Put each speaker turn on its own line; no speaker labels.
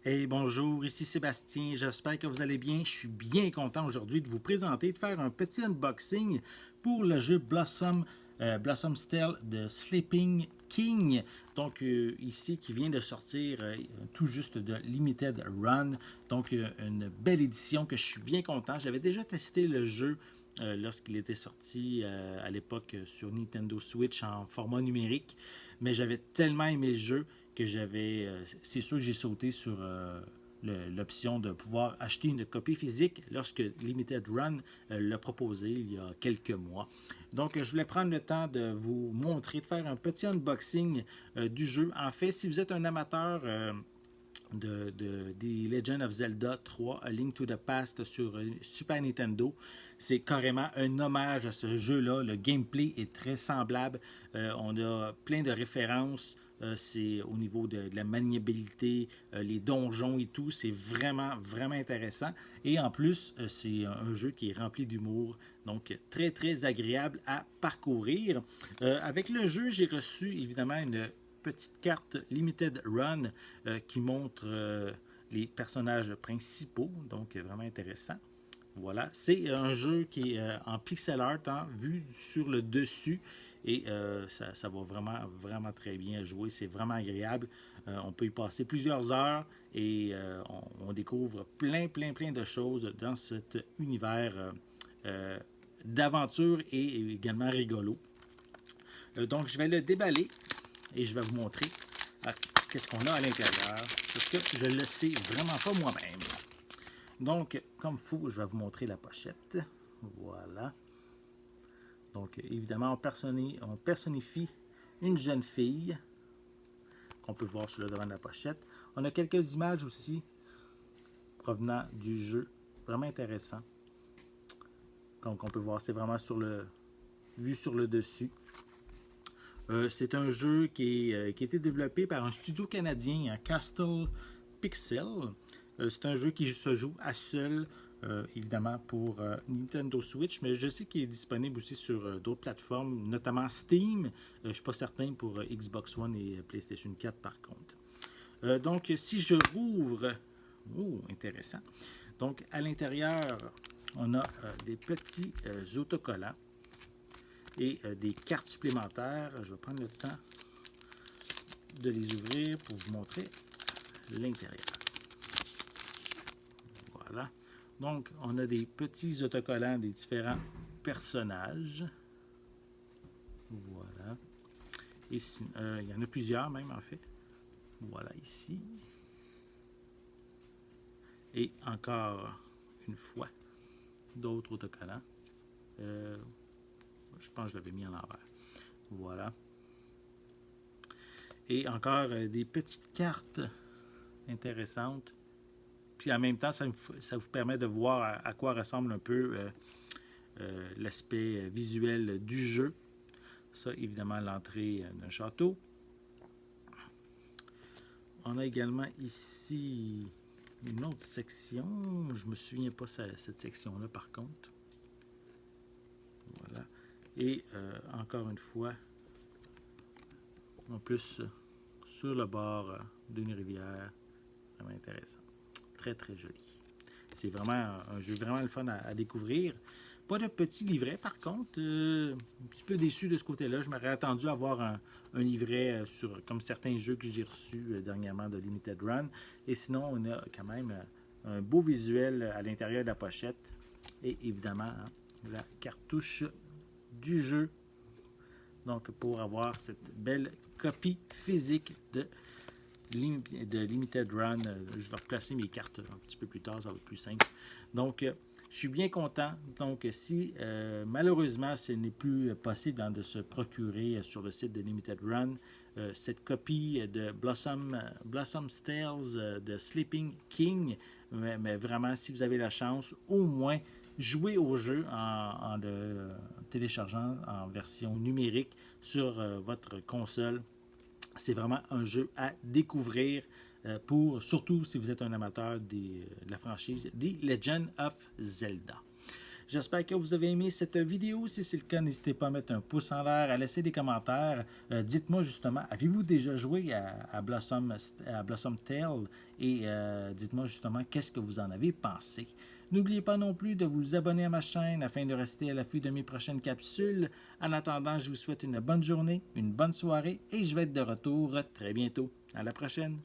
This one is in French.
Hey, bonjour, ici Sébastien, j'espère que vous allez bien. Je suis bien content aujourd'hui de vous présenter, de faire un petit unboxing pour le jeu Blossom's Tale de Sleeping King. Donc ici qui vient de sortir tout juste de Limited Run. Donc une belle édition que je suis bien content. J'avais déjà testé le jeu lorsqu'il était sorti à l'époque sur Nintendo Switch en format numérique. Mais j'avais tellement aimé le jeu que c'est sûr que j'ai sauté sur l'option de pouvoir acheter une copie physique lorsque Limited Run l'a proposé il y a quelques mois. Donc, je voulais prendre le temps de vous montrer, de faire un petit unboxing du jeu. En fait, si vous êtes un amateur des Legend of Zelda 3, A Link to the Past sur Super Nintendo. C'est carrément un hommage à ce jeu-là. Le gameplay est très semblable. On a plein de références. C'est au niveau de la maniabilité, les donjons et tout. C'est vraiment, vraiment intéressant. Et en plus, c'est un jeu qui est rempli d'humour. Donc, très, très agréable à parcourir. Avec le jeu, j'ai reçu évidemment une petite carte Limited Run qui montre les personnages principaux, donc vraiment intéressant. Voilà, c'est un jeu qui est en pixel art, hein, vu sur le dessus, et ça va vraiment, vraiment très bien jouer. C'est vraiment agréable. On peut y passer plusieurs heures et on découvre plein, plein, plein de choses dans cet univers d'aventure et également rigolo. Donc, je vais le déballer et je vais vous montrer qu'est-ce qu'on a à l'intérieur, parce que je ne le sais vraiment pas moi-même. Donc, comme il faut, je vais vous montrer la pochette. Voilà. Donc, évidemment, on personnifie une jeune fille qu'on peut voir sur le devant de la pochette. On a quelques images aussi provenant du jeu, vraiment intéressant. Comme on peut voir, c'est vraiment vu sur le dessus. C'est un jeu qui a été développé par un studio canadien, Castle Pixel. C'est un jeu qui se joue à seul, évidemment pour Nintendo Switch, mais je sais qu'il est disponible aussi sur d'autres plateformes, notamment Steam. Je ne suis pas certain pour Xbox One et PlayStation 4 par contre. Donc, si je rouvre, oh, intéressant. Donc, à l'intérieur, on a des petits autocollants et des cartes supplémentaires. Je vais prendre le temps de les ouvrir pour vous montrer l'intérieur. Voilà. Donc, on a des petits autocollants des différents personnages. Voilà. Et il y en a plusieurs même en fait. Voilà ici. Et encore une fois, d'autres autocollants. Je pense que je l'avais mis en l'envers. Voilà. Et encore des petites cartes intéressantes. Puis en même temps, ça vous permet de voir à quoi ressemble un peu l'aspect visuel du jeu. Ça, évidemment, l'entrée d'un château. On a également ici une autre section. Je ne me souviens pas de cette section-là, par contre. Voilà. Et encore une fois, en plus, sur le bord d'une rivière. Vraiment intéressant. Très, très joli. C'est vraiment un jeu vraiment le fun à découvrir. Pas de petit livret, par contre. Un petit peu déçu de ce côté-là. Je m'aurais attendu à avoir un livret comme certains jeux que j'ai reçus dernièrement de Limited Run. Et sinon, on a quand même un beau visuel à l'intérieur de la pochette. Et évidemment, la cartouche du jeu. Donc, pour avoir cette belle copie physique de Limited Run. Je vais replacer mes cartes un petit peu plus tard, ça va être plus simple. Donc, je suis bien content. Donc, si malheureusement, ce n'est plus possible de se procurer sur le site de Limited Run cette copie de Blossom's Tales de Sleeping King, mais vraiment, si vous avez la chance, au moins, jouez au jeu en le téléchargeant en version numérique sur votre console. C'est vraiment un jeu à découvrir surtout si vous êtes un amateur de la franchise The Legend of Zelda. J'espère que vous avez aimé cette vidéo. Si c'est le cas, n'hésitez pas à mettre un pouce en l'air, à laisser des commentaires. Dites-moi justement, avez-vous déjà joué à Blossom Tale? Et dites-moi justement qu'est-ce que vous en avez pensé. N'oubliez pas non plus de vous abonner à ma chaîne afin de rester à l'affût de mes prochaines capsules. En attendant, je vous souhaite une bonne journée, une bonne soirée et je vais être de retour très bientôt. À la prochaine!